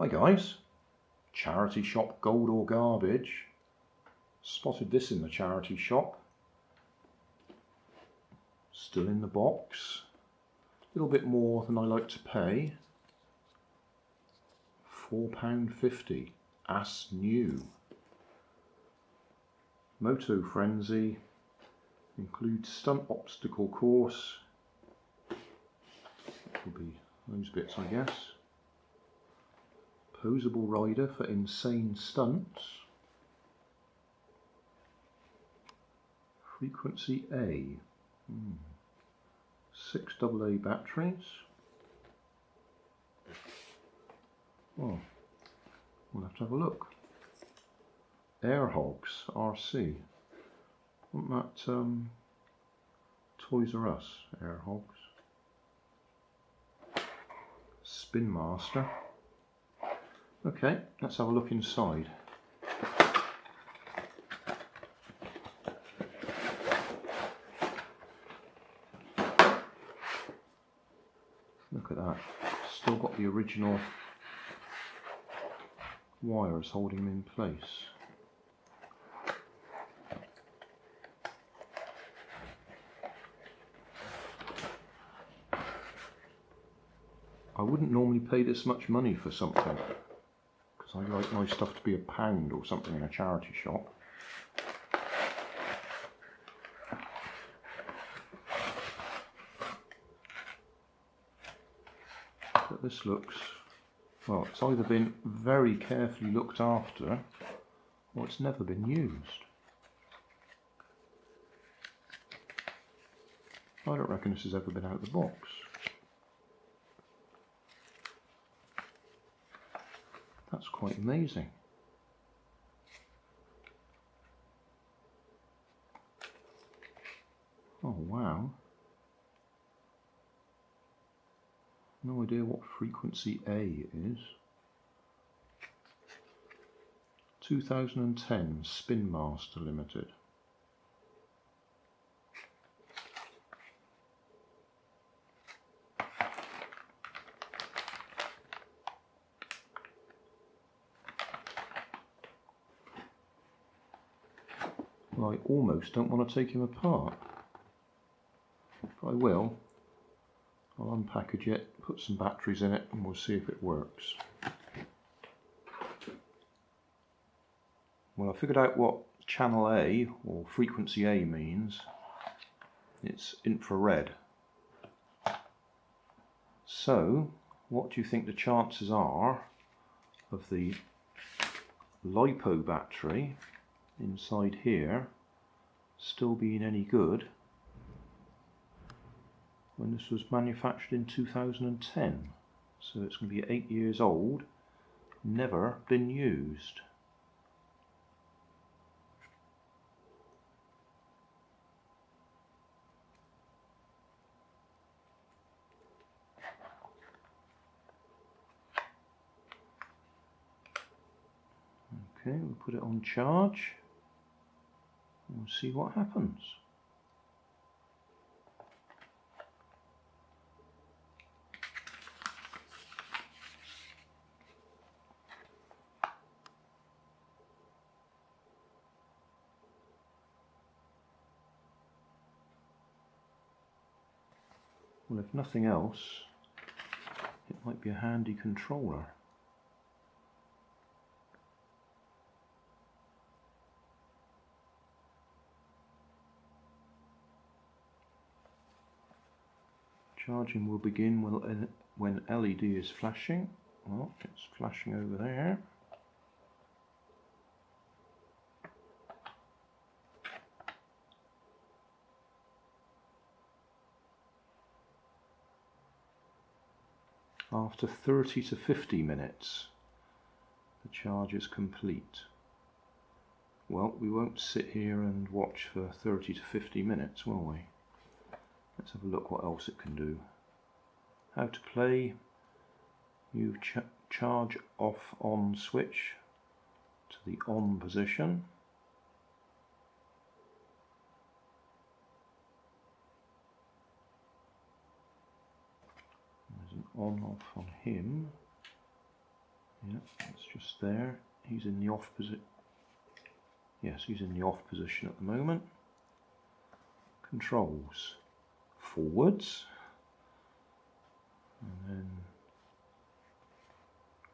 Hi guys, charity shop gold or garbage. Spotted this in the charity shop. Still in the box. A little bit more than I like to pay. £4.50, as new. Moto Frenzy includes stunt obstacle course. That will be those bits, I guess. Posable rider for insane stunts. Frequency A. 6 AA batteries. Oh, we'll have to have a look. Air Hogs RC. Wasn't that Toys R Us Air Hogs? Spin Master. Okay, let's have a look inside. Look at that. Still got the original wires holding them in place. I wouldn't normally pay this much money for something, because I like my stuff to be £1 or something in a charity shop. But this looks, well, it's either been very carefully looked after or it's never been used. I don't reckon this has ever been out of the box. That's quite amazing. Oh wow. No idea what frequency A is. 2010 Spin Master Limited. Well, I almost don't want to take him apart, but I will. I'll unpackage it, put some batteries in it, and we'll see if it works. Well, I figured out what channel A, or frequency A, means. It's infrared. So, what do you think the chances are of the LiPo battery inside here still being any good when this was manufactured in 2010? So it's going to be 8 years old, never been used. Okay, we'll put it on charge and we'll see what happens. Well, if nothing else, it might be a handy controller. Charging will begin when LED is flashing. Well, it's flashing over there. After 30 to 50 minutes, the charge is complete. Well, we won't sit here and watch for 30 to 50 minutes, will we? Let's have a look what else it can do. How to play. Move charge off on switch to the on position. There's an on off on him. Yeah, it's just there. He's in the off position. Yes, he's in the off position at the moment. Controls forwards, and then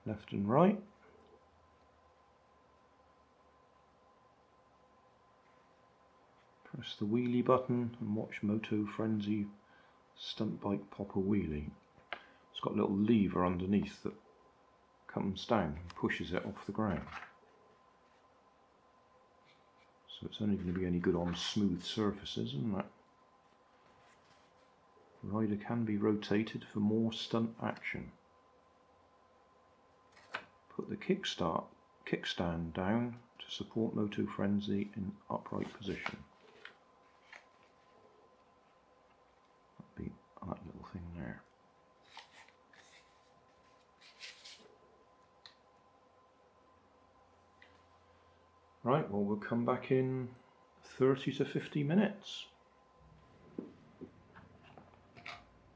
left and right. Press the wheelie button and watch Moto Frenzy stunt bike pop a wheelie. It's got a little lever underneath that comes down and pushes it off the ground. So it's only going to be any good on smooth surfaces, isn't it? The rider can be rotated for more stunt action. Put the kickstand down to support Moto Frenzy in upright position. That'd be that little thing there. Right, well, we'll come back in 30 to 50 minutes.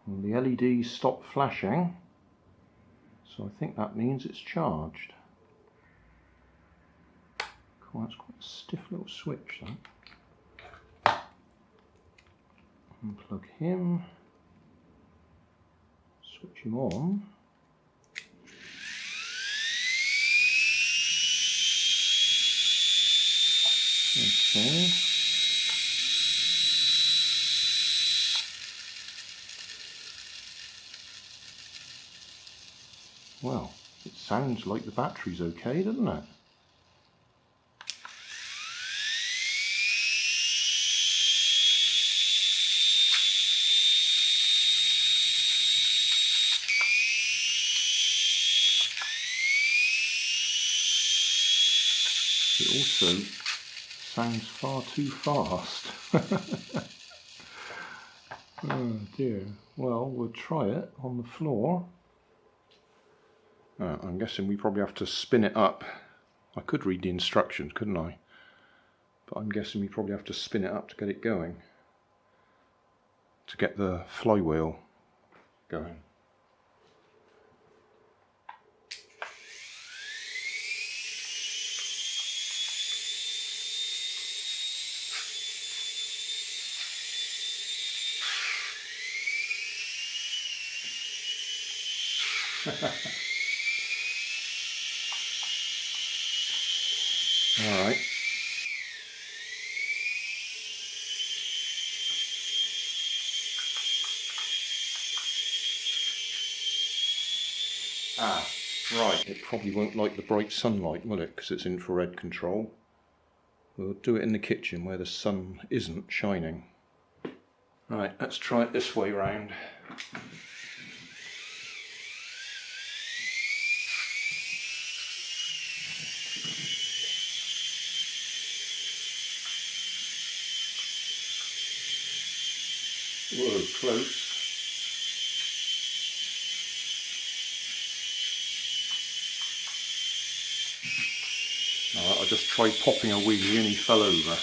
And the LEDs stopped flashing, so I think that means it's charged. Cool, that's quite a stiff little switch, that. Unplug him, switch him on. Okay. Well, it sounds like the battery's okay, doesn't it? It also sounds far too fast. Oh dear. Well, we'll try it on the floor. I'm guessing we probably have to spin it up. I could read the instructions, couldn't I? But I'm guessing we probably have to spin it up to get it going. To get the flywheel going. Alright. Right, it probably won't like the bright sunlight, will it? Because it's infrared control. We'll do it in the kitchen where the sun isn't shining. Right, let's try it this way round. Whoa, close. Alright, I just tried popping a wheelie and he fell over.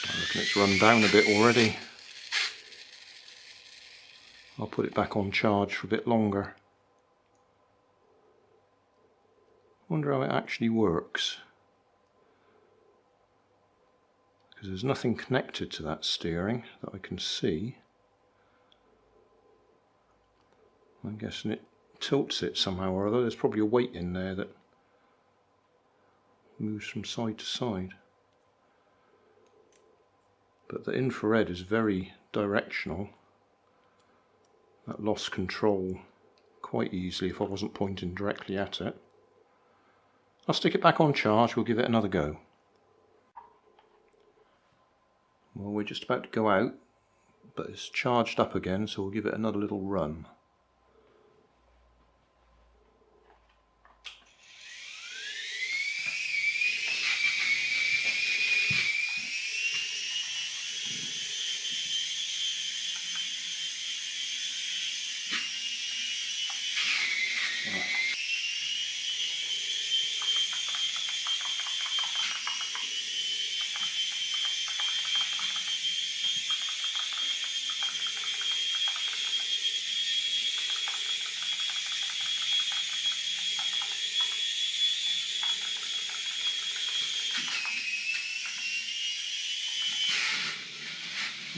I reckon it's run down a bit already. I'll put it back on charge for a bit longer. Wonder how it actually works. Because there's nothing connected to that steering that I can see. I'm guessing it tilts it somehow or other. There's probably a weight in there that moves from side to side. but the infrared is very directional. That lost control quite easily if I wasn't pointing directly at it. I'll stick it back on charge, we'll give it another go. Well, we're just about to go out, but it's charged up again, so we'll give it another little run.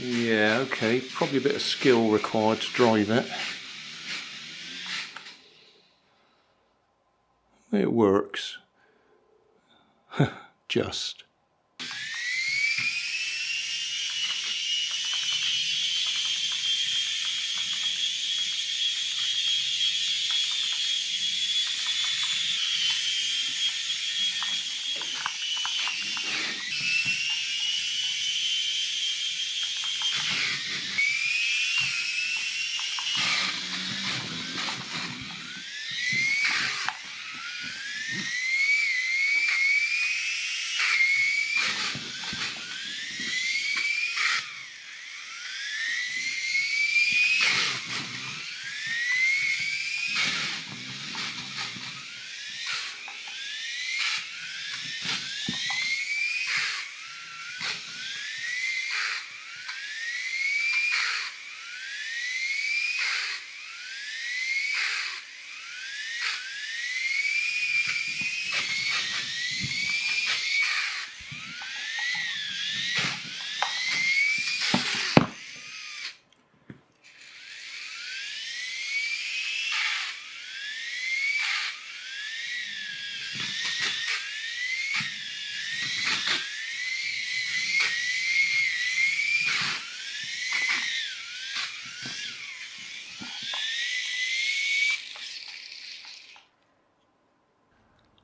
Yeah, okay, probably a bit of skill required to drive it. It works. Just.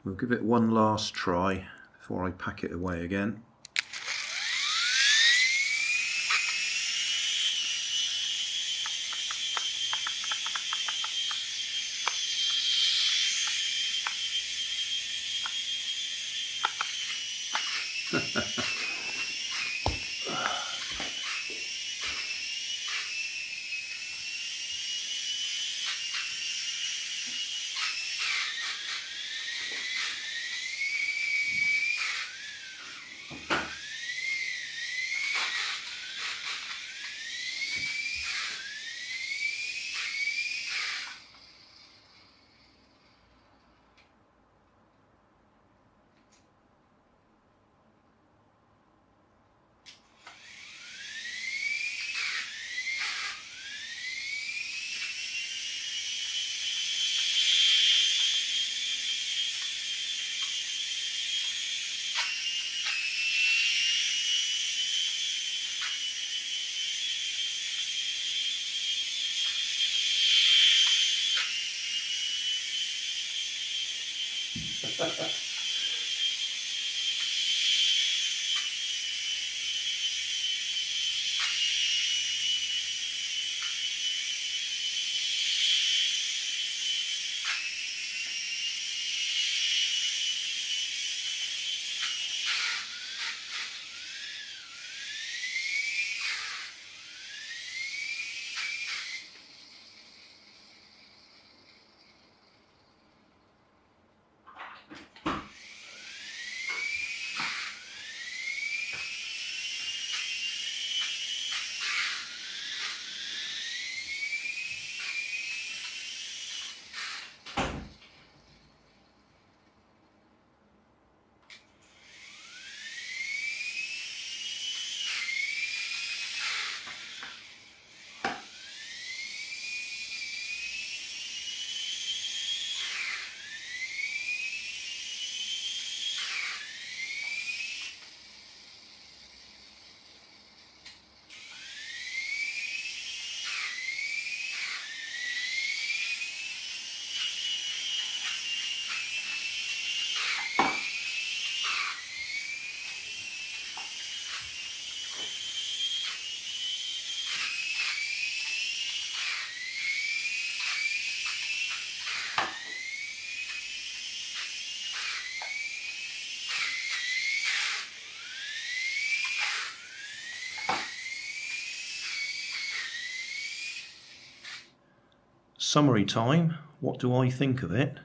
We'll give it one last try before I pack it away again. summary time. What do I think of it?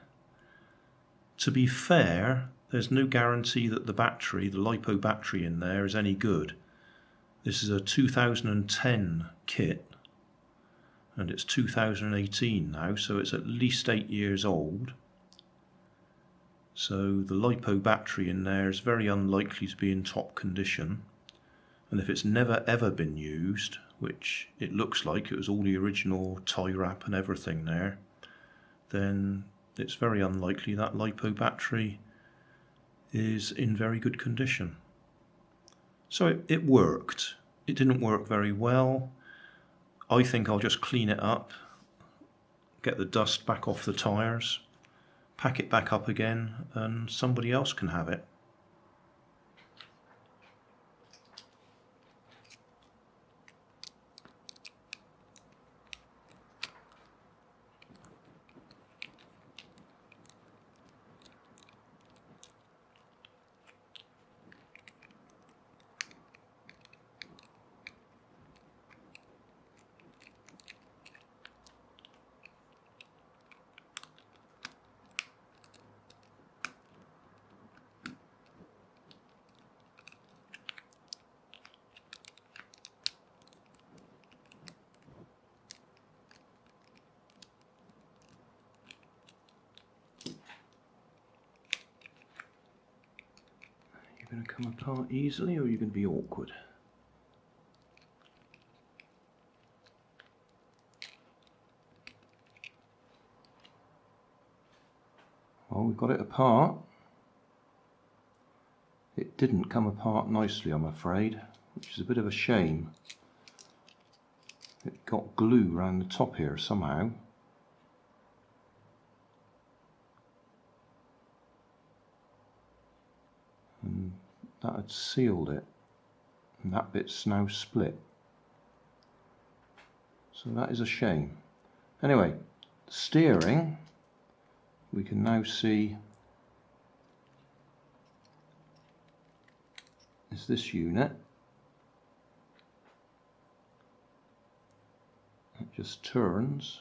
To be fair, there's no guarantee that the battery, the LiPo battery in there, is any good. This is a 2010 kit and it's 2018 now, so it's at least 8 years old. So the LiPo battery in there is very unlikely to be in top condition, and if it's never ever been used, which it looks like, it was all the original tie wrap and everything there, then it's very unlikely that LiPo battery is in very good condition. So it worked. It didn't work very well. I think I'll just clean it up, get the dust back off the tyres, pack it back up again, and somebody else can have it. Going to come apart easily, or are you going to be awkward? Well, we've got it apart. It didn't come apart nicely, I'm afraid, which is a bit of a shame. It got glue around the top here somehow. And that had sealed it, and that bit's now split. So that is a shame. Anyway, steering, we can now see is this unit. It just turns.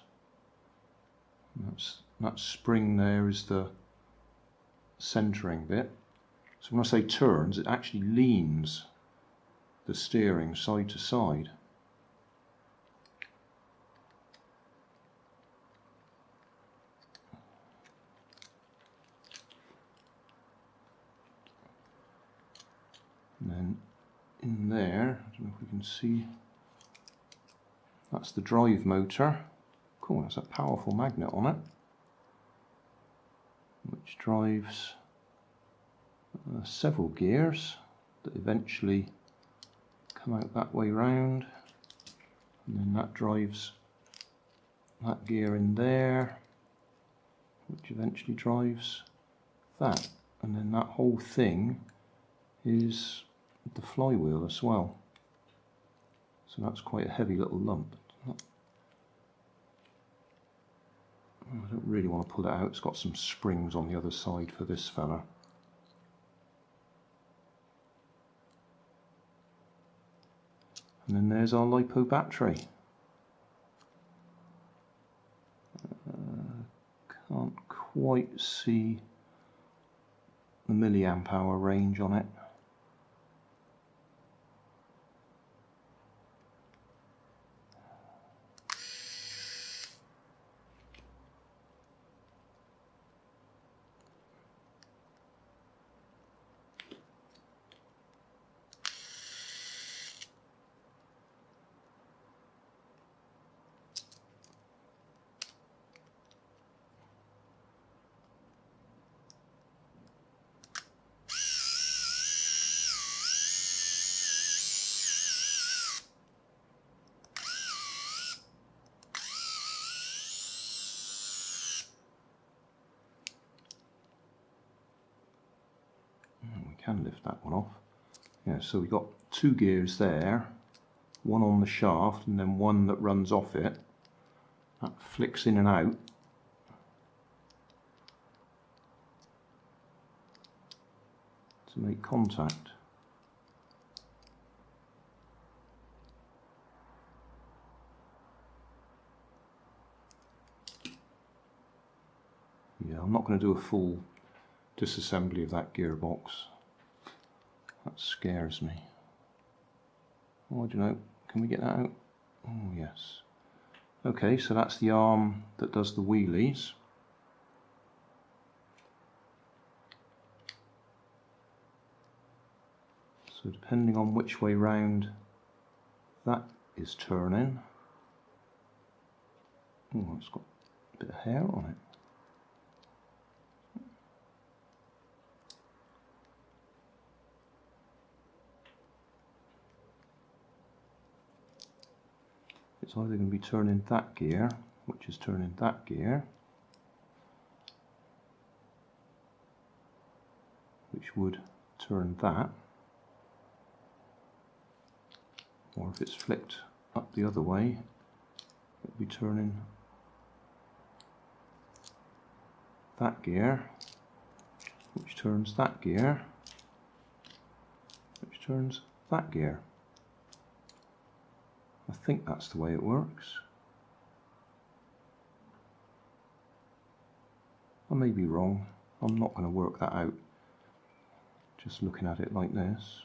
And that spring there is the centering bit. So when I say turns, it actually leans the steering side to side. And then in there, I don't know if we can see, that's the drive motor. Cool, that's a powerful magnet on it, which drives several gears that eventually come out that way round, and then that drives that gear in there, which eventually drives that, and then that whole thing is the flywheel as well. So that's quite a heavy little lump. I don't really want to pull it out, it's got some springs on the other side for this fella. And then there's our LiPo battery. Can't quite see the milliamp hour range on it. Can lift that one off. Yeah, so we've got two gears there, one on the shaft and then one that runs off it. That flicks in and out. To make contact. Yeah, I'm not going to do a full disassembly of that gearbox. That scares me. Oh, I don't know. Can we get that out? Oh, yes. Okay, so that's the arm that does the wheelies. So depending on which way round that is turning. Oh, it's got a bit of hair on it. It's either going to be turning that gear, which is turning that gear, which would turn that, or if it's flicked up the other way, it will be turning that gear, which turns that gear, which turns that gear. I think that's the way it works. I may be wrong. I'm not going to work that out just looking at it like this.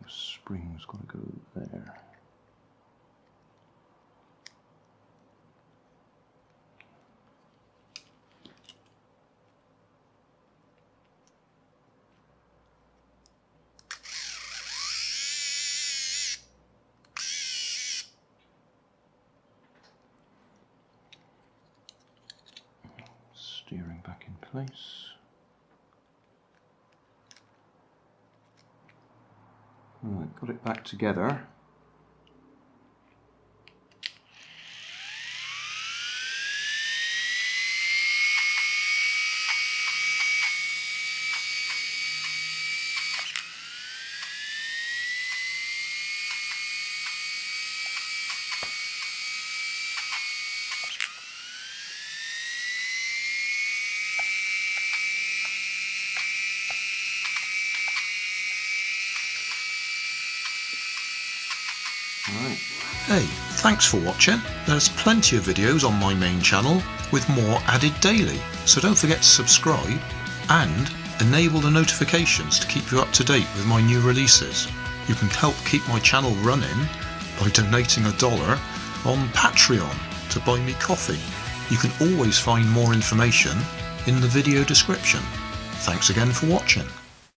The spring's got to go there. Steering back in place. Right, got it back together. Hey, thanks for watching. There's plenty of videos on my main channel with more added daily, so don't forget to subscribe and enable the notifications to keep you up to date with my new releases. You can help keep my channel running by donating $1 on Patreon to buy me coffee. You can always find more information in the video description. Thanks again for watching.